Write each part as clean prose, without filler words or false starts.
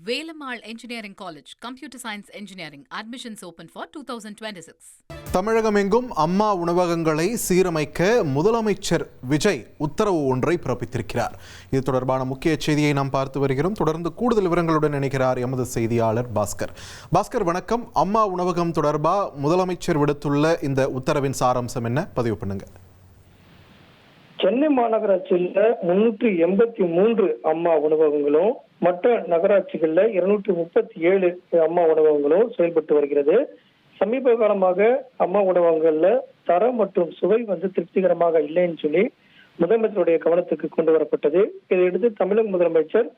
Velamal Engineering College, Computer Science Engineering, admissions open for 2026. தமிழகமெங்கும் அம்மா உணவகங்களை சீரமைக்க முதலமைச்சர் விஜய் உத்தரவு ஒன்றை பிறப்பித்திருக்கிறார். இது தொடர்பான முக்கிய செய்தியை நாம் பார்த்து வருகிறோம். தொடர்ந்து கூடுதல் விவரங்களுடன் இணைகிறார் எமது செய்தியாளர் பாஸ்கர். பாஸ்கர், வணக்கம். அம்மா உணவகம் தொடர்பாக முதலமைச்சர் விடுத்துள்ள இந்த உத்தரவின் சாராம்சம் என்ன? பதிவு பண்ணுங்க. சென்னை மாநகராட்சியில் 383 அம்மா உணவகங்களும் மற்ற நகராட்சிகள்ல 237 அம்மா உணவகங்களும் செயல்பட்டு வருகிறது. சமீப காலமாக அம்மா உணவகங்கள்ல தரம் மற்றும் சுவை திருப்திகரமாக இல்லைன்னு சொல்லி முதலமைச்சருடைய கவனத்துக்கு கொண்டு வரப்பட்டது. இதையடுத்து தமிழக முதலமைச்சர்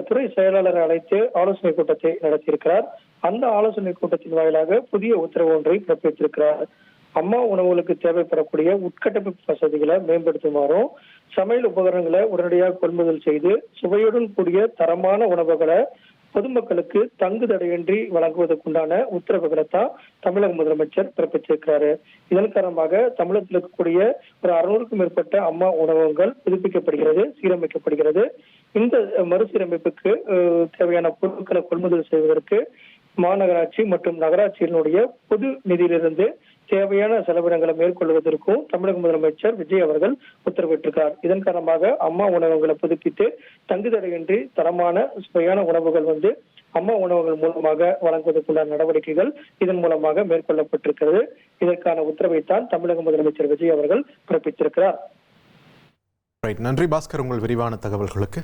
துறை செயலாளரை அழைத்து ஆலோசனை கூட்டத்தை நடத்தியிருக்கிறார். அந்த ஆலோசனை கூட்டத்தின் வாயிலாக புதிய உத்தரவு ஒன்றை பிறப்பித்திருக்கிறார். அம்மா உணவுகளுக்கு தேவைப்படக்கூடிய உட்கட்டமைப்பு வசதிகளை மேம்படுத்துமாறும், சமையல் உபகரணங்களை உடனடியாக கொள்முதல் செய்து சுவையுடன் கூடிய தரமான உணவுகளை பொதுமக்களுக்கு தங்கு தடையின்றி வழங்குவதற்குண்டான உத்தரவுகளை தான் தமிழக முதலமைச்சர் பிறப்பிச்சிருக்கிறாரு. இதன் காரணமாக தமிழகத்தில் இருக்கக்கூடிய ஒரு 600க்கும் மேற்பட்ட அம்மா உணவகங்கள் புதுப்பிக்கப்படுகிறது, சீரமைக்கப்படுகிறது. இந்த மறுசீரமைப்புக்கு தேவையான பொருட்களை கொள்முதல் செய்வதற்கு மாநகராட்சி மற்றும் நகராட்சியினுடைய பொது நிதியிலிருந்து தேவையான செலவினங்களை மேற்கொள்வதற்கும் தமிழக முதலமைச்சர் விஜய் அவர்கள் உத்தரவிட்டிருக்கிறார். இதன் காரணமாக அம்மா உணவகங்களை புதுப்பித்து தங்குதடையின்றி தரமான சுவையான உணவுகள் அம்மா உணவகங்கள் மூலமாக வழங்குவதற்குள்ள நடவடிக்கைகள் இதன் மூலமாக மேற்கொள்ளப்பட்டிருக்கிறது. இதற்கான உத்தரவைத்தான் தமிழக முதலமைச்சர் விஜய் அவர்கள் பிறப்பித்திருக்கிறார். நன்றி பாஸ்கர், உங்கள் விரிவான தகவல்களுக்கு.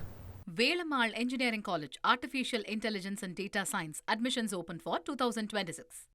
Velamal Engineering College, Artificial Intelligence and Data Science, admissions open for 2026.